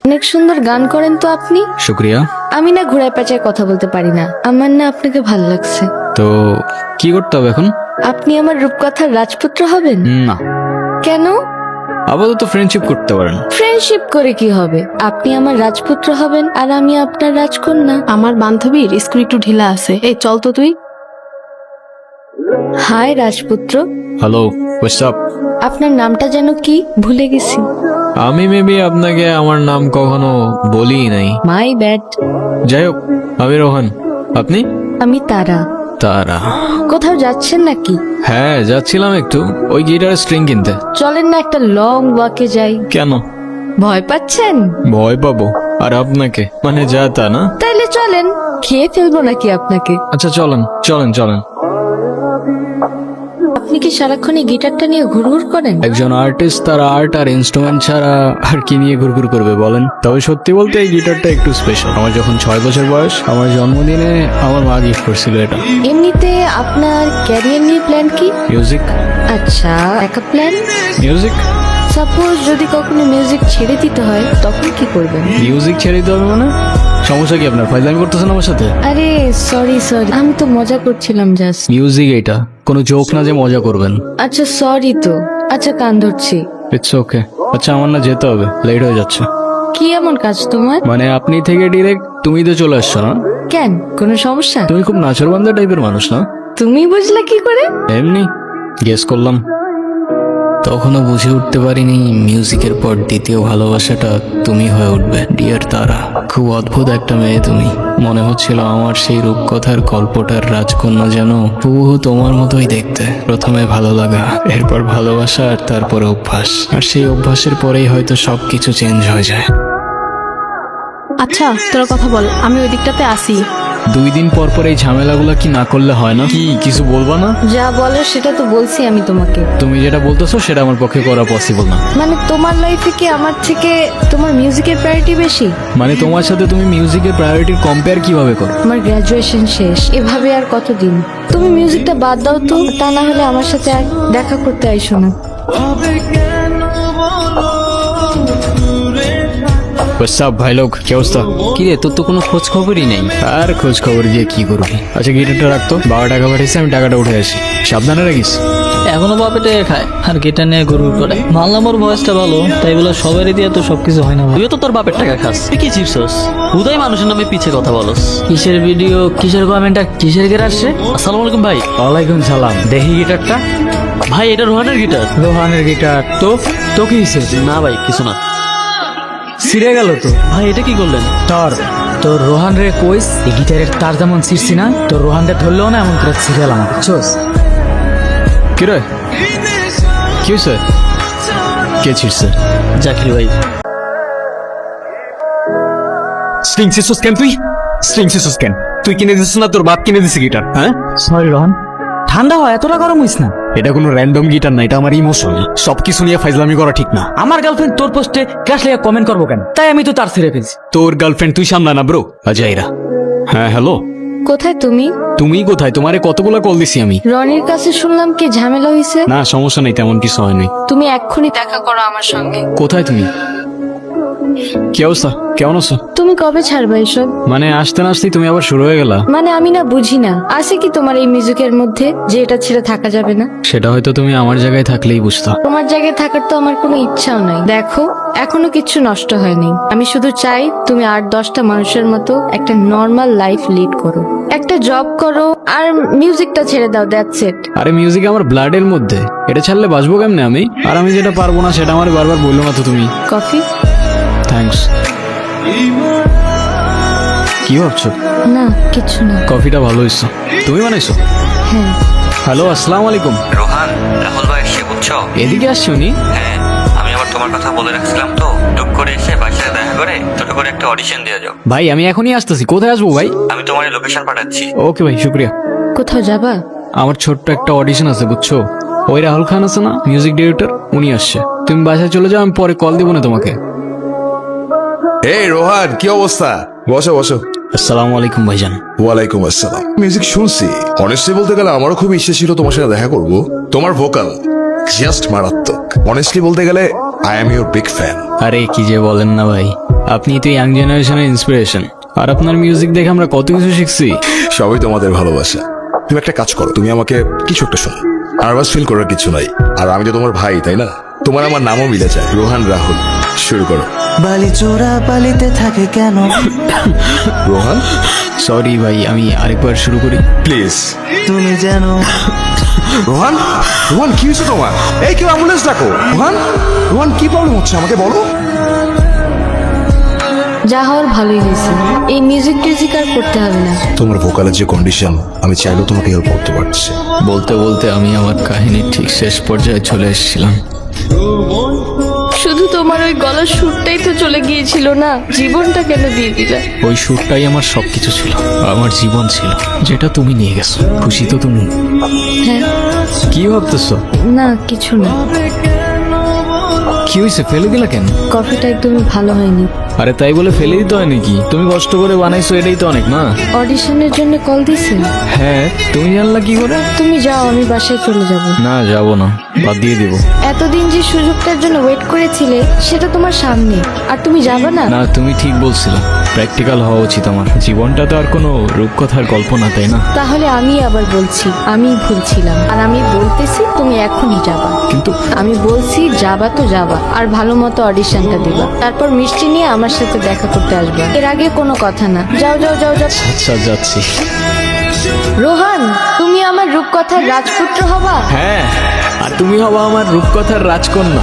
অনেক সুন্দর গান করেন তো আপনি। শুক্রিয়া। আমি না ঘোড়ায় পেঁচায় কথা বলতে পারি না, আমার না আপনাকে ভালো লাগছে। তো কি করতে হবে এখন? আপনি আমার রূপকথার রাজপুত্র হবেন। না, কেন? আপাতত ফ্রেন্ডশিপ করতে পারেন। ফ্রেন্ডশিপ করে কি হবে? আপনি আমার রাজপুত্র হবেন আর আমি আপনার রাজকন্যা। আমার বান্ধবীর স্কুল একটু ঢিলা আছে, এই চল তো তুই। হাই রাজপুত্র। Hello, WhatsApp? আপনার নামটা যেন কি, ভুলে গেছি। আমি মেবি আপনাকে আমার নাম কখনো বলি নাই। My bad. যাই হোক, আমি রোহান। আপনি? আমি তারা। তারা? কোথাও যাচ্ছেন নাকি? হ্যাঁ, যাচ্ছিলাম একটু ওই গিটারের স্ট্রিং কিনতে। চলেন না একটা লং ওয়াকে যাই। কেন? ভয় পাচ্ছেন? ভয় পাবো আর আপনাকে? মানে যা তা না। তাইলে চলেন, খেয়ে ফেলবো নাকি আপনাকে? আচ্ছা চলেন চলেন চলেন। আপনি কি সারাক্ষণ এই গিটারটা নিয়ে ঘুরঘুর করেন? একজন আর্টিস্ট তার আর্ট আর ইনস্ট্রুমেন্ট ছাড়া আর কি নিয়ে ঘুরঘুর করবে বলেন? তবে সত্যি বলতে এই গিটারটা একটু স্পেশাল। আমার যখন 6 বছর বয়স, আমার জন্মদিনে আমার মা গিফট করছিল এটা। এমনিতে আপনার ক্যারিয়ার নিয়ে প্ল্যান কি? মিউজিক। আচ্ছা, একা প্ল্যান? মিউজিক? সাপোজ যদি কখনো মিউজিক ছেড়ে দিতে হয় তখন কি করবেন? মিউজিক ছেড়ে দিতে হবে মানে? সমস্যা কি আপনার? ফাইজলামি করতেছেন আমার সাথে? আরে সরি, আমি তো মজা করছিলাম জাস্ট। মিউজিক এটা কোনো জোক না যে মজা করবেন। আচ্ছা সরি তো, আচ্ছা কান ধরছি। It's okay. আচ্ছা আমার না যেতে হবে, লেট হয়ে যাচ্ছে। কি এমন কাজ তোমার? মানে আপনি থেকে ডিরেক্ট তুমি তো চলে আসছো না? কেন, কোনো সমস্যা? তুমি খুব নাচরবান্ধা টাইপের মানুষ না? তুমি বুঝলে কি করে? এমনি গেস করলাম। তখনও বুঝে উঠতে পারিনি মিউজিকের পর দ্বিতীয় ভালোবাসাটা তুমি হয়ে উঠবে। ডিয়ার তারা, খুব অদ্ভুত একটা মেয়ে তুমি। মনে হচ্ছিল আমার সেই রূপকথার গল্পটার রাজকন্যা যেন হুবহু তোমার মতোই দেখতে। প্রথমে ভালো লাগা, এরপর ভালোবাসা, আর তারপরে অভ্যাস। আর সেই অভ্যাসের পরেই হয়তো সবকিছু চেঞ্জ হয়ে যায়। আচ্ছা তোর কথা বল, আমি ওই দিকটাতে আসি। 2 দিন পর পর এই ঝামেলাগুলো কি না করলে হয় না? কি কিছু বলবা না? যা বলো সেটা তো বলছি আমি তোমাকে। তুমি যেটা বলতেছো সেটা আমার পক্ষে করা পসিবল না। মানে তোমার লাইফে কি আমার থেকে তোমার মিউজিকের প্রায়োরিটি বেশি? মানে তোমার সাথে তুমি মিউজিকের প্রায়োরিটির কম্পেয়ার কিভাবে করো? আমার গ্রাজুয়েশন শেষ, এভাবে আর কতদিন? তুমি মিউজিকটা বাদ দাও তো, তা না হলে আমার সাথে আর দেখা করতে আইসো না। সব ভাই লোক, কি অবস্থা? কি রে, তোর তো কোনো খোঁজ খবরই নেই। আর খোঁজ খবর দিয়ে কি করবি? আচ্ছা গিটারটা রাখতো, বাবা টাকা পাঠিয়েছে, আমি টাকাটা উঠে আসি। সাবধানে রাখিস। এখনো বাপে টেকে খায় আর গিটার নিয়ে ঘুরঘুর করে। মানলাম ওর বয়সটা ভালো, তাই বলে সবারই দিয়ে তো সবকিছু হয় না। তুইও তো তোর বাপের টাকা খাস, তুই কি চিপছস? উদয় মানুষের নামে পিছে কথা বলস। কিসের ভিডিও, কিসের কমেন্ট আর কিসের গের আসছে? আসসালামু আলাইকুম ভাই। ওয়ালাইকুম সালাম। দেখি গিটারটা। ভাই এটা রোহানের গিটার। রোহানের গিটার? তো তো কি হয়েছে? না ভাই কিছু না। ছিঁড়ে গেল তো। ভাই এটা কি করলেন? তোর রোহান রে কইস এই গিটারের তার যেমন ছিঁড়ছি না, তোর রোহান রে ধরলেও না এমন করে ছিঁড়ালাম, বুঝছস? কি রে, কি হয়েছে? কে ছিঁড়ছে? জাকির ভাই। স্ট্রিং সিসুস কেন তুই? স্ট্রিং সিসুস কেন তুই কিনে দিছিস না তোর বাপ কিনে দিছে গিটার? হ্যাঁ সরি রোহান, ঠান্ডা হয়, এতটা গরম হইস না। এটা কোনো র্যান্ডম গিটার না, এটা আমার ইমোশন। সবকিছু নিয়ে ফাইজলামি করা ঠিক না। আমার গার্লফ্রেন্ড তোর পোস্টে ক্রাশ লেগে কমেন্ট করবো কেন? তাই আমি তো তার ছেড়ে ফেলছি। তোর গার্লফ্রেন্ড তুই সামলা না ব্রো। আজাইরা। হ্যাঁ হ্যালো, কোথায় তুমি? তুমি কোথায়? তোমারে কতগুলা কল দিছি আমি। রনির কাছে শুনলাম কি ঝামেলা হয়েছে। না সমস্যা নেই, তেমন কিছু হয়নি। তুমি এক্ষুনি দেখা করো আমার সঙ্গে। কোথায় তুমি? কি অবস্থা, কেমন আছো? তুমি কবে ছাড়বে এসব? মানে আসতে না আসতেই তুমি আবার শুরু হয়ে গেলা। মানে আমি না বুঝি না, আছে কি তোমার এই মিউজিকের মধ্যে যে এটা ছেড়ে থাকা যাবে না? সেটা হয়তো তুমি আমার জায়গায় থাকলেই বুঝতা। তোমার জায়গায় থাকার তো আমার কোনো ইচ্ছাও নাই। দেখো এখনো কিচ্ছু নষ্ট হয়নি, আমি শুধু চাই তুমি 8-10টা মানুষের মতো একটা নর্মাল লাইফ লিড করো, একটা জব করো আর মিউজিকটা ছেড়ে দাও, দ্যাটস ইট। আরে মিউজিক আমার ব্লাডের মধ্যে, এটা ছাড়লে বাঁচবো কেমনে আমি? আর আমি যেটা পারবো না সেটা আমার বারবার বললো না তো তুমি। কফি? থ্যাঙ্কস। কি ভাবছো? না কিছু না। কফিটা ভালো হয়েছে, তুমি বানাইছো? হ্যাঁ। হ্যালো, আসসালামু আলাইকুম। রোহান, রাহুল ভাই এসে বুঝছো? এদিকে আসছি উনি? হ্যাঁ, আমি আবার তোমার কথা বলে রাখছিলাম তো, টুক করে এসে বাসায় দেখা করে ছোট করে একটা অডিশন দিয়ে যাও। ভাই আমি এখনই আসতেছি। কোথায় আসবো ভাই? আমি তোমার লোকেশন পাঠাচ্ছি। ওকে ভাই, শুক্রিয়া। কোথাও যাবা? আমার ছোট্ট একটা অডিশন আছে বুঝছো। ওই রাহুল খান আছে না, মিউজিক ডিরেক্টর, উনি আসছে। তুমি বাসায় চলে যাও, আমি পরে কল দিব না তোমাকে। এই রোহান, কি অবস্থা? বসো বসো। আসসালামু আলাইকুম ভাইজান। ওয়ালাইকুম আসসালাম। মিউজিক শুনছি, অনেস্টলি বলতে গেলে আমারও খুব ইচ্ছে ছিল তোমার সাথে দেখা করব। তোমার ভোকাল জাস্ট মারাত্মক। অনেস্টলি বলতে গেলে I am your big fan. আরে কি যে বলেন না ভাই, আপনি তো ইয়াং জেনারেশনের ইন্সপিরেশন, আর আপনার মিউজিক দেখে আমরা কত কিছু শিখছি। সবই তোমাদের ভালোবাসা। তুমি একটা কাজ করো, তুমি আমাকে কিছু একটা শোনো। নার্ভাস ফিল করার কিছু নাই, আর আমি তো তোমার ভাই, তাই না? তোমার আমার নামও মিলে যায়, রোহান রাহুল। শুরু করো। বালি চোরা বালিতে থাকে কেন? রোহান সরি ভাই, আমি আরেকবার শুরু করি। প্লিজ। তুমি যেন রোহান, রোহান কি হয়েছে তোমার? এই কেউ অ্যাম্বুলেন্স ডাকো। রোহান, রোহান কি প্রবলেম হচ্ছে আমাকে বলো। যা হওয়ার ভালোই হয়েছে, এই মিউজিক টিউজিক আর করতে হবে না। তোমার ভোকালের যে কন্ডিশন, আমি চাইলেও তোমাকে হেল্প করতে পারছি। বলতে বলতে আমি আমার কাহিনীর ঠিক শেষ পর্যায়ে চলে এসেছিলাম। শুধু তোমার ওই গলার সুরটাই তো চলে গিয়েছিল না, জীবনটা কেন দিয়ে দিলে? ওই সুরটাই আমার সবকিছু ছিল, আমার জীবন ছিল, যেটা তুমি নিয়ে গেছো। খুশি তো তুমি? হ্যাঁ। কি ভাবতেছো? না কিছু না। কি হয়েছে, ফেলে দিলা কেন? কফিটা একদমই ভালো হয়নি। আরে তাই বলে ফেলে দিতে হয় নাকি? তুমি কষ্ট করে বানাইছো, এটাই তো অনেক না? অডিশনের জন্য কল দিছেন? হ্যাঁ, তুমি জানলা কি করে? তুমি যাও, আমি বাসায় চলে যাব। না যাবো না, বাদ দিয়ে দিব। এতদিন যে সুযোগটার জন্য ওয়েট করেছিলে সেটা তোমার সামনে, আর তুমি যাবে না? না, তুমি ঠিক বলছিলে, প্র্যাকটিক্যাল হওয়া উচিত আমার। জীবনটা তো আর কোনো রূপকথার গল্প না, তাই না? তাহলে আমি আবার বলছি, আমি ভুল ছিলাম, আর আমি বলতেছি তুমি এখনই যাবা। কিন্তু আমি বলছি যাবা তো যাবা, আর ভালো মতো অডিশনটা দিবা, তারপর মিষ্টি নিয়ে আমার সাথে দেখা করতে আসবা। এর আগে কোনো কথা না। যাও যাও যাও যাও। আচ্ছা যাচ্ছি। রোহান, তুমি আমার রূপকথার রাজপুত্র হবা। হ্যাঁ, আর তুমি হবা আমার রূপকথার রাজকন্যা।